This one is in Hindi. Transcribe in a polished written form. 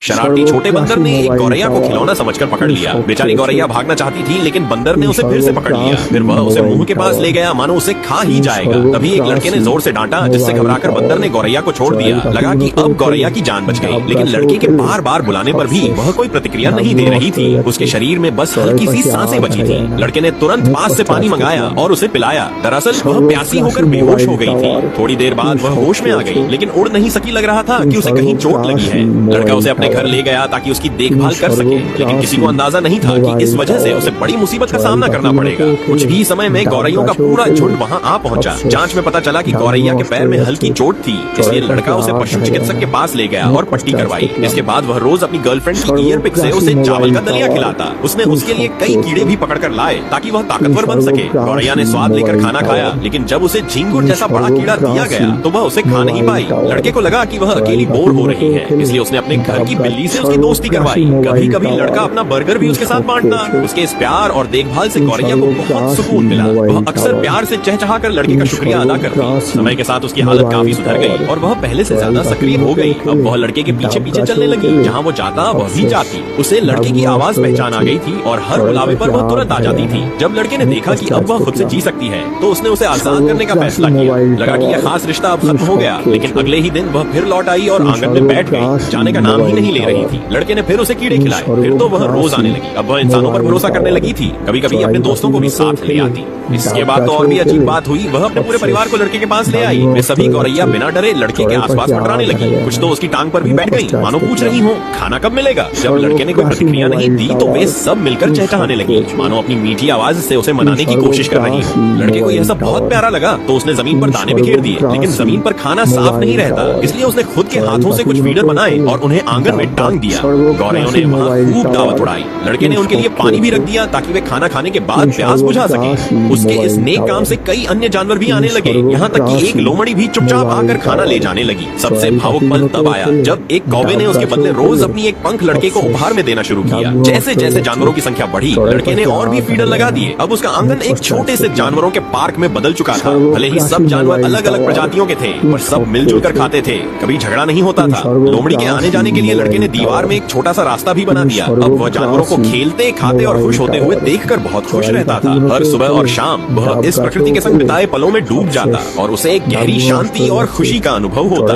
शरारती छोटे बंदर ने एक गौरैया को खिलौना समझकर पकड़ लिया। बेचारी गौरैया भागना चाहती थी, लेकिन बंदर ने उसे फिर से पकड़ लिया। फिर वह उसे मुंह के पास ले गया, मानो उसे खा ही जाएगा। तभी एक लड़के ने जोर से डांटा, जिससे घबराकर बंदर ने गौरैया को छोड़ दिया। लगा कि अब गौरैया की जान बच गई, लेकिन लड़के के बार बार बुलाने पर भी वह कोई प्रतिक्रिया नहीं दे रही थी। उसके शरीर में बस हल्की सी सांसें बची थी। लड़के ने तुरंत पास से पानी मंगाया और उसे पिलाया। दरअसल वह प्यासी होकर बेहोश हो गई थी। थोड़ी देर बाद वह होश में आ गई, लेकिन उड़ नहीं सकी। लग रहा था कि उसे कहीं चोट लगी है। लड़का उसे अपने घर ले गया ताकि उसकी देखभाल कर सके, लेकिन किसी को अंदाजा नहीं था कि इस वजह से उसे बड़ी मुसीबत का सामना करना पड़ेगा। कुछ ही समय में गौरैयों का पूरा झुंड वहां आ पहुंचा। जांच में पता चला कि गौरैया के पैर में हल्की चोट थी, इसलिए लड़का उसे पशु चिकित्सक के पास ले गया और पट्टी करवाई। इसके बाद वह रोज अपनी गर्लफ्रेंड की ईयर पिक से उसे चावल का दलिया खिलाता। उसने उसके लिए कई कीड़े भी पकड़ कर लाए ताकि वह ताकतवर बन सके। गौरैया ने स्वाद लेकर खाना खाया, लेकिन जब उसे झींगुर जैसा बड़ा कीड़ा दिया गया तो वह उसे खा नहीं पाई। लड़के को लगा कि वह अकेली बोर हो रही है, इसलिए उसने अपने घर की बिल्ली से उसकी दोस्ती करवाई। कभी कभी लड़का अपना बर्गर भी उसके साथ बांटता। उसके इस प्यार और देखभाल से गौरैया को बहुत सुकून मिला। वह अक्सर प्यार से चहचहाकर लड़के का शुक्रिया अदा करती। समय के साथ उसकी हालत काफी सुधर गई और वह पहले से ज्यादा सक्रिय हो गई। अब वह लड़के के पीछे पीछे चलने लगी, जहाँ वो जाता वह भी जाती। उसे लड़के की आवाज पहचान आ गई थी और हर बुलावे पर वह तुरंत आ जाती थी। जब लड़के ने देखा कि अब वह खुद से जी सकती है, तो उसने उसे आजाद करने का फैसला किया। लगा कि यह खास रिश्ता अब खत्म हो गया, लेकिन अगले ही दिन वह फिर लौट आई और आंगन में बैठ गई। जाने का नाम ही नहीं ले रही थी। लड़के ने फिर उसे कीड़े खिलाए, फिर तो वह रोज आने लगी। अब वह इंसानों पर भरोसा करने लगी थी। कभी कभी अपने दोस्तों को भी साथ ले आती। इसके बाद तो और भी अजीब बात हुई। वह अपने पूरे परिवार को लड़के के पास ले आई। वे सभी गौरैया बिना डरे लड़के के आसपास मंडराने लगी। कुछ तो उसकी टांग पर भी बैठ गई, मानो पूछ रही हो खाना कब मिलेगा। जब लड़के ने कोई प्रतिक्रिया नहीं दी तो वे सब मिलकर चहचहाने लगी, मानो अपनी मीठी आवाज से उसे मनाने की कोशिश कर रही हो। लड़के को यह सब बहुत प्यारा लगा, तो उसने जमीन पर दाने बिखेर दिए। लेकिन जमीन पर खाना साफ नहीं रहता, इसलिए उसने खुद के हाथों से कुछ फीडर बनाए और उन्हें आंगन में टांग दिया। गौरैयों ने वहाँ खूब दावत उड़ाई। लड़के ने उनके लिए पानी भी रख दिया ताकि वे खाना खाने के बाद प्यास बुझा सके। उसके इस नेक काम से कई अन्य जानवर भी आने लगे, यहाँ तक कि एक लोमड़ी भी चुपचाप आकर खाना ले जाने लगी। सबसे भावुक पल तब आया जब एक कौवे ने उसके बदले रोज अपनी एक पंख लड़के को उपहार में देना शुरू किया। जैसे जैसे जानवरों की संख्या बढ़ी, लड़के ने और भी फीडर लगा दिए। अब उसका आंगन एक छोटे से जानवरों के पार्क में बदल चुका था। भले ही सब जानवर अलग अलग प्रजातियों के थे, पर सब मिलजुल कर खाते थे। कभी झगड़ा नहीं होता था। लोमड़ी के आने जाने के लिए लड़के ने दीवार में एक छोटा सा रास्ता भी बना दिया। अब वह जानवरों को खेलते, खाते और खुश होते हुए देखकर बहुत खुश रहता था। हर सुबह और शाम वह इस प्रकृति के संग बिताए पलों में डूब जाता और उसे एक गहरी शांति और खुशी का अनुभव होता।